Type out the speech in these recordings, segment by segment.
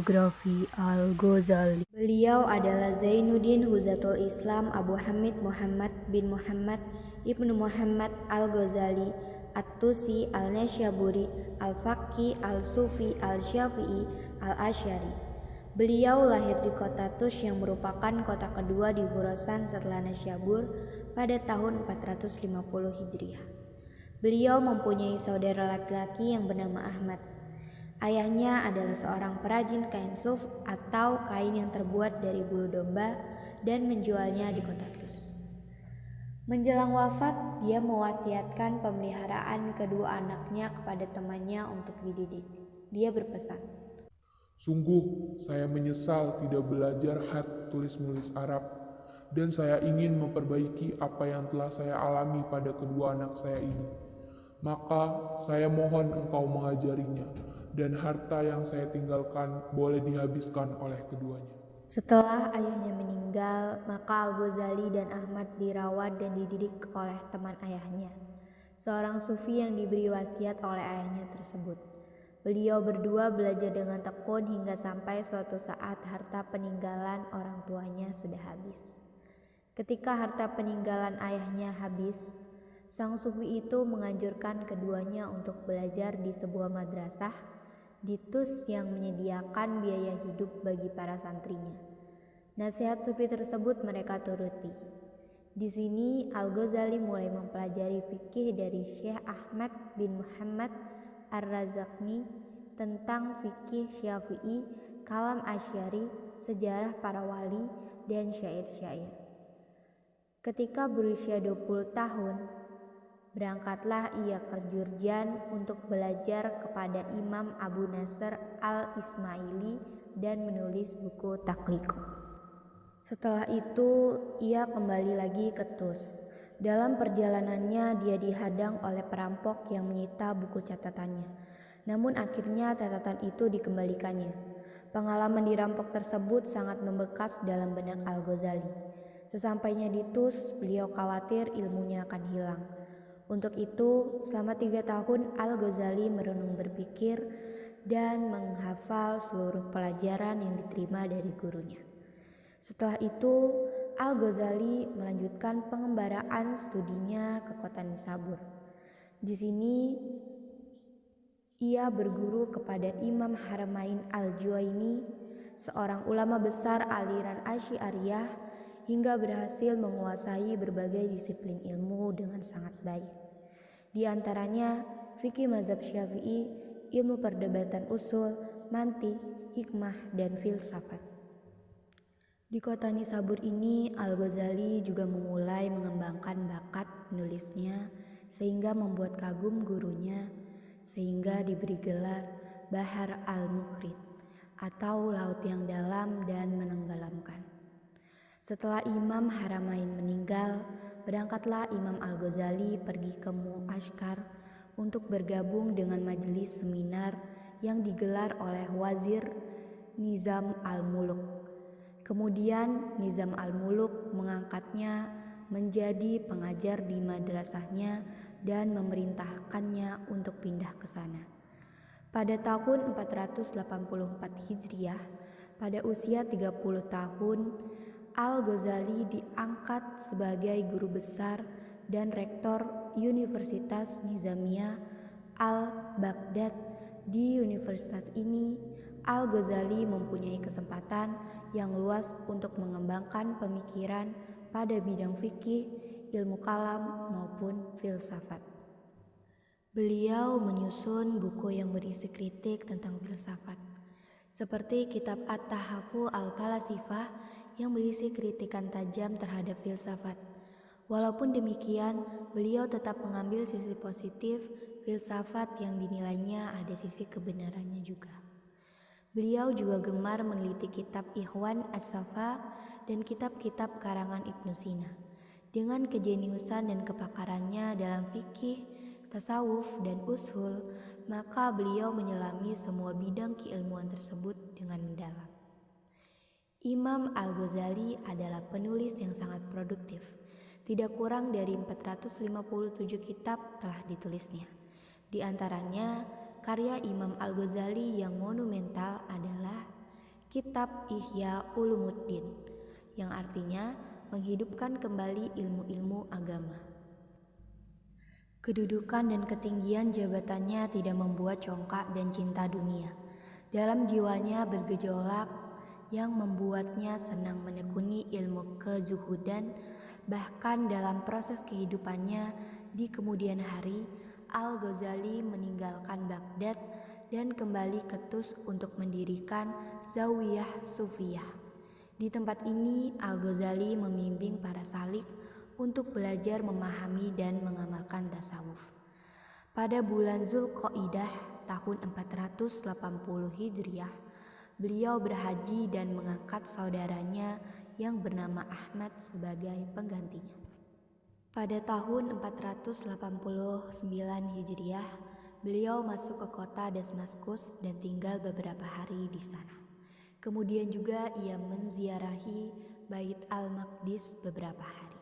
Biografi Al-Ghazali. Beliau adalah Zainuddin Huzatul Islam Abu Hamid Muhammad bin Muhammad Ibnu Muhammad Al-Ghazali At-Tusi Al-Nasyaburi Al-Faqih Al-Sufi Al-Syafi'i Al-Asy'ari. Beliau lahir di kota Tus yang merupakan kota kedua di Khurasan setelah Nasyabur pada tahun 450 Hijriah. Beliau mempunyai saudara laki-laki yang bernama Ahmad. Ayahnya adalah seorang perajin kain suf atau kain yang terbuat dari bulu domba dan menjualnya di kota Tus. Menjelang wafat, dia mewasiatkan pemeliharaan kedua anaknya kepada temannya untuk dididik. Dia berpesan, "Sungguh, saya menyesal tidak belajar khat tulis-menulis Arab, dan saya ingin memperbaiki apa yang telah saya alami pada kedua anak saya ini. Maka, saya mohon engkau mengajarinya, dan harta yang saya tinggalkan boleh dihabiskan oleh keduanya." Setelah ayahnya meninggal, maka Al-Ghazali dan Ahmad dirawat dan dididik oleh teman ayahnya, seorang sufi yang diberi wasiat oleh ayahnya tersebut. Beliau berdua belajar dengan tekun hingga sampai suatu saat harta peninggalan orang tuanya sudah habis. Ketika harta peninggalan ayahnya habis, sang sufi itu menganjurkan keduanya untuk belajar di sebuah madrasah di Tus yang menyediakan biaya hidup bagi para santrinya. Nasihat sufi tersebut mereka turuti. Di sini Al-Ghazali mulai mempelajari fikih dari Syekh Ahmad bin Muhammad Ar-Razaqni tentang fikih Syafi'i, kalam Asy'ari, sejarah para wali, dan syair-syair. Ketika berusia 20 tahun, berangkatlah ia ke Jurjan untuk belajar kepada Imam Abu Nasr Al-Ismaili dan menulis buku Takhliqah. Setelah itu, ia kembali lagi ke Tus. Dalam perjalanannya, dia dihadang oleh perampok yang menyita buku catatannya. Namun akhirnya catatan itu dikembalikannya. Pengalaman dirampok tersebut sangat membekas dalam benak Al-Ghazali. Sesampainya di Tus, beliau khawatir ilmunya akan hilang. Untuk itu, selama 3 tahun Al-Ghazali merenung berpikir dan menghafal seluruh pelajaran yang diterima dari gurunya. Setelah itu, Al-Ghazali melanjutkan pengembaraan studinya ke kota Nisabur. Di sini, ia berguru kepada Imam Haramain Al-Juwaini, seorang ulama besar aliran Asy'ariyah, hingga berhasil menguasai berbagai disiplin ilmu dengan sangat baik. Di antaranya fikih mazhab Syafi'i, ilmu perdebatan usul, mantiq, hikmah, dan filsafat. Di kota Nisabur ini, Al-Ghazali juga memulai mengembangkan bakat menulisnya sehingga membuat kagum gurunya, sehingga diberi gelar Bahar Al-Mukhrit atau laut yang dalam dan menenggelamkan. Setelah Imam Haramain meninggal, berangkatlah Imam Al-Ghazali pergi ke Mu'askar untuk bergabung dengan majelis seminar yang digelar oleh Wazir Nizam Al-Muluk. Kemudian Nizam Al-Muluk mengangkatnya menjadi pengajar di madrasahnya dan memerintahkannya untuk pindah ke sana. Pada tahun 484 Hijriah, pada usia 30 tahun, Al-Ghazali diangkat sebagai guru besar dan rektor Universitas Nizamiyah Al-Baghdad. Di universitas ini, Al-Ghazali mempunyai kesempatan yang luas untuk mengembangkan pemikiran pada bidang fikih, ilmu kalam, maupun filsafat. Beliau menyusun buku yang berisi kritik tentang filsafat, seperti kitab At-Tahafu Al-Falasifah yang berisi kritikan tajam terhadap filsafat. Walaupun demikian, beliau tetap mengambil sisi positif filsafat yang dinilainya ada sisi kebenarannya juga. Beliau juga gemar meneliti kitab Ikhwan As-Safa dan kitab-kitab karangan Ibnu Sina. Dengan kejeniusan dan kepakarannya dalam fikih, tasawuf, dan usul, maka beliau menyelami semua bidang keilmuan tersebut dengan mendalam. Imam Al-Ghazali adalah penulis yang sangat produktif. Tidak kurang dari 457 kitab telah ditulisnya. Di antaranya, karya Imam Al-Ghazali yang monumental adalah Kitab Ihya Ulumuddin, yang artinya menghidupkan kembali ilmu-ilmu agama. Kedudukan dan ketinggian jabatannya tidak membuat congkak dan cinta dunia. Dalam jiwanya bergejolak yang membuatnya senang menekuni ilmu kezuhudan. Bahkan dalam proses kehidupannya di kemudian hari, Al-Ghazali meninggalkan Baghdad dan kembali ke Tus untuk mendirikan Zawiyah Sufiyah. Di tempat ini, Al-Ghazali membimbing para salik untuk belajar memahami dan mengamalkan tasawuf. Pada bulan Zulqaidah tahun 480 Hijriah, beliau berhaji dan mengangkat saudaranya yang bernama Ahmad sebagai penggantinya. Pada tahun 489 Hijriah, beliau masuk ke kota Damaskus dan tinggal beberapa hari di sana. Kemudian juga ia menziarahi Bait al-Maqdis beberapa hari.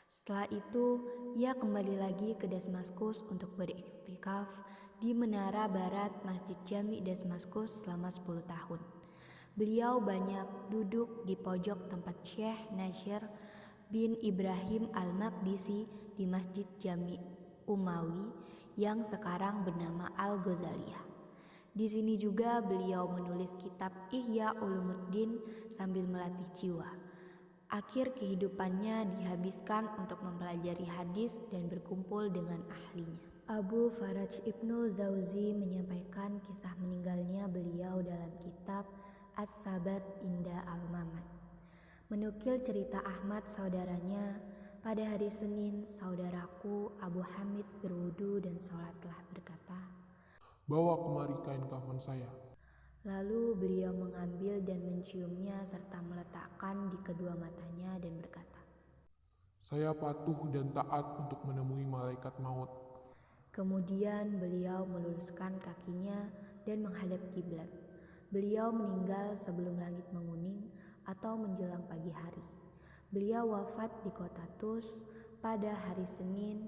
Setelah itu, ia kembali lagi ke Damaskus untuk beriktikaf di menara barat Masjid Jami Damaskus selama 10 tahun. Beliau banyak duduk di pojok tempat Syekh Nasir bin Ibrahim al-Maqdisi di Masjid Jami Umawi yang sekarang bernama Al-Ghazaliyah. Di sini juga beliau menulis kitab Ihya Ulumuddin sambil melatih jiwa. Akhir kehidupannya dihabiskan untuk mempelajari hadis dan berkumpul dengan ahlinya. Abu Faraj Ibnu Jauzi menyampaikan kisah meninggalnya beliau dalam kitab As-Sabat Inda Al-Mamat. Menukil cerita Ahmad saudaranya, pada hari Senin saudaraku Abu Hamid berwudu dan sholatlah berkata, "Bawa kemari kain kafan saya." Lalu beliau mengambil dan menciumnya serta meletakkan di kedua matanya dan berkata, "Saya patuh dan taat untuk menemui malaikat maut." Kemudian beliau meluruskan kakinya dan menghadap kiblat. Beliau meninggal sebelum langit menguning atau menjelang pagi hari. Beliau wafat di kota Tus pada hari Senin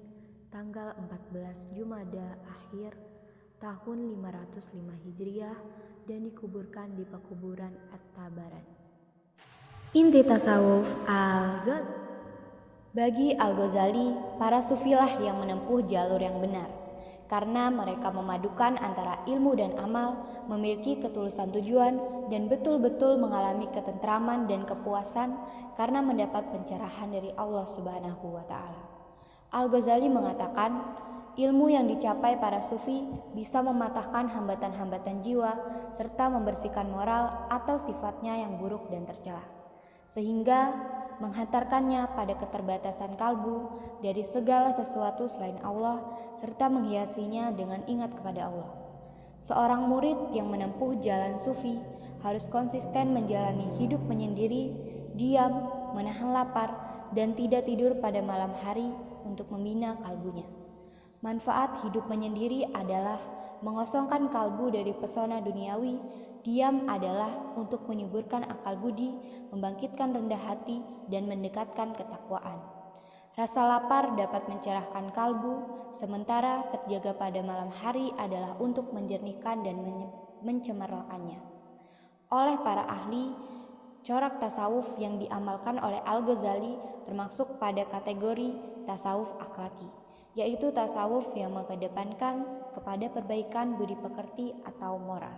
tanggal 14 Jumada Akhir tahun 505 Hijriah dan dikuburkan di pekuburan At-Tabaran. Inti tasawuf Al-Ghazali. Bagi Al-Ghazali, para sufilah yang menempuh jalur yang benar, karena mereka memadukan antara ilmu dan amal, memiliki ketulusan tujuan, dan betul-betul mengalami ketentraman dan kepuasan karena mendapat pencerahan dari Allah Subhanahu wa Ta'ala. Al-Ghazali mengatakan, ilmu yang dicapai para sufi bisa mematahkan hambatan-hambatan jiwa serta membersihkan moral atau sifatnya yang buruk dan tercela, sehingga menghantarkannya pada keterbatasan kalbu dari segala sesuatu selain Allah serta menghiasinya dengan ingat kepada Allah. Seorang murid yang menempuh jalan sufi harus konsisten menjalani hidup menyendiri, diam, menahan lapar, dan tidak tidur pada malam hari untuk membina kalbunya. Manfaat hidup menyendiri adalah mengosongkan kalbu dari pesona duniawi. Diam adalah untuk menyuburkan akal budi, membangkitkan rendah hati, dan mendekatkan ketakwaan. Rasa lapar dapat mencerahkan kalbu, sementara terjaga pada malam hari adalah untuk menjernihkan dan mencemerlangannya. Oleh para ahli, corak tasawuf yang diamalkan oleh Al-Ghazali termasuk pada kategori tasawuf akhlaki, yaitu tasawuf yang mengedepankan kepada perbaikan budi pekerti atau moral.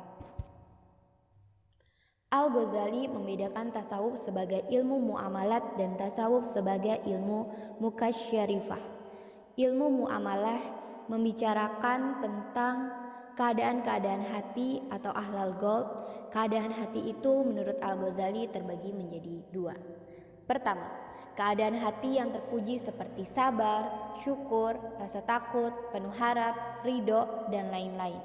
Al-Ghazali membedakan tasawuf sebagai ilmu muamalat dan tasawuf sebagai ilmu mukasyarifah. Ilmu muamalah membicarakan tentang keadaan-keadaan hati atau ahlal qalb. Keadaan hati itu menurut Al-Ghazali terbagi menjadi dua. Pertama, keadaan hati yang terpuji seperti sabar, syukur, rasa takut, penuh harap, ridho, dan lain-lain.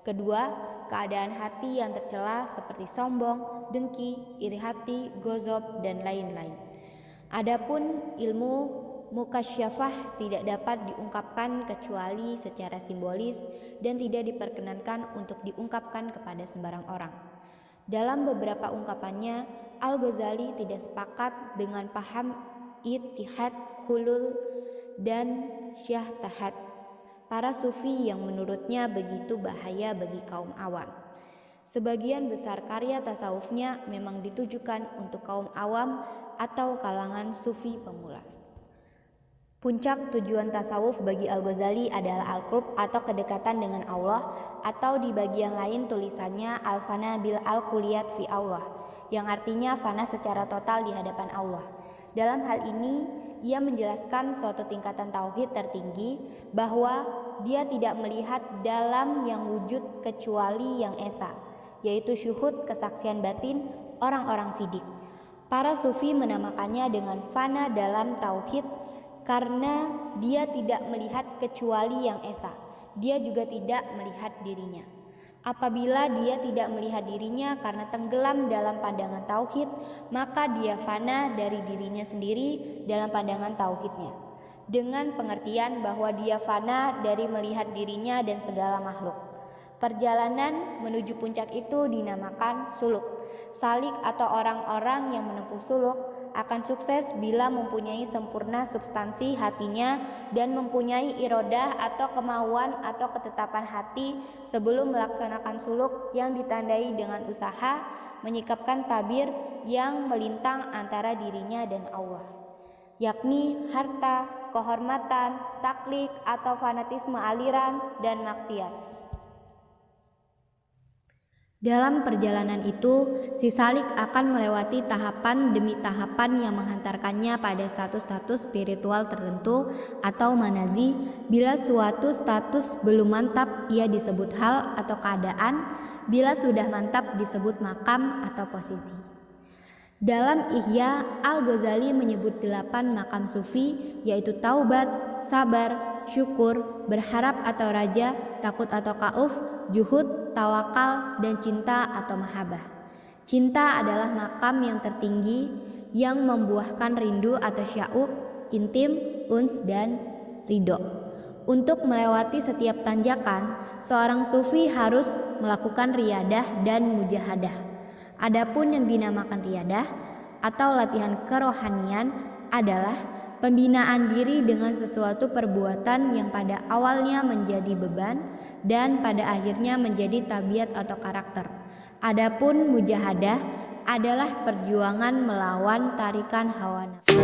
Kedua, keadaan hati yang tercela seperti sombong, dengki, iri hati, gozab, dan lain-lain. Adapun ilmu mukasyafah tidak dapat diungkapkan kecuali secara simbolis dan tidak diperkenankan untuk diungkapkan kepada sembarang orang. Dalam beberapa ungkapannya, Al-Ghazali tidak sepakat dengan paham ittihad, hulul, dan syahtahat para sufi yang menurutnya begitu bahaya bagi kaum awam. Sebagian besar karya tasawufnya memang ditujukan untuk kaum awam atau kalangan sufi pemula. Puncak tujuan tasawuf bagi Al-Ghazali adalah al-qurb atau kedekatan dengan Allah, atau di bagian lain tulisannya al-fana bil al-kulliyat fi Allah, yang artinya fana secara total di hadapan Allah. Dalam hal ini, ia menjelaskan suatu tingkatan tauhid tertinggi bahwa dia tidak melihat dalam yang wujud kecuali yang esa, yaitu syuhud, kesaksian batin orang-orang sidik. Para sufi menamakannya dengan fana dalam tauhid karena dia tidak melihat kecuali yang esa. Dia juga tidak melihat dirinya. Apabila dia tidak melihat dirinya karena tenggelam dalam pandangan tauhid, maka dia fana dari dirinya sendiri dalam pandangan tauhidnya, dengan pengertian bahwa dia fana dari melihat dirinya dan segala makhluk. Perjalanan menuju puncak itu dinamakan suluk. Salik atau orang-orang yang menempuh suluk akan sukses bila mempunyai sempurna substansi hatinya dan mempunyai irodah atau kemauan atau ketetapan hati sebelum melaksanakan suluk yang ditandai dengan usaha menyikapkan tabir yang melintang antara dirinya dan Allah, yakni harta, kehormatan, taklid atau fanatisme aliran dan maksiat. Dalam perjalanan itu, si salik akan melewati tahapan demi tahapan yang menghantarkannya pada status-status spiritual tertentu atau manazi. Bila suatu status belum mantap, ia disebut hal atau keadaan. Bila sudah mantap, disebut makam atau posisi. Dalam Ihya, Al-Ghazali menyebut 8 makam sufi, yaitu taubat, sabar, syukur, berharap atau raja, takut atau kauf, juhud, tawakal, dan cinta atau mahabbah. Cinta adalah makam yang tertinggi yang membuahkan rindu atau syauq, intim, uns, dan ridho. Untuk melewati setiap tanjakan, seorang sufi harus melakukan riyadah dan mujahadah. Adapun yang dinamakan riyadah atau latihan kerohanian adalah pembinaan diri dengan sesuatu perbuatan yang pada awalnya menjadi beban dan pada akhirnya menjadi tabiat atau karakter. Adapun mujahadah adalah perjuangan melawan tarikan hawa nafsu.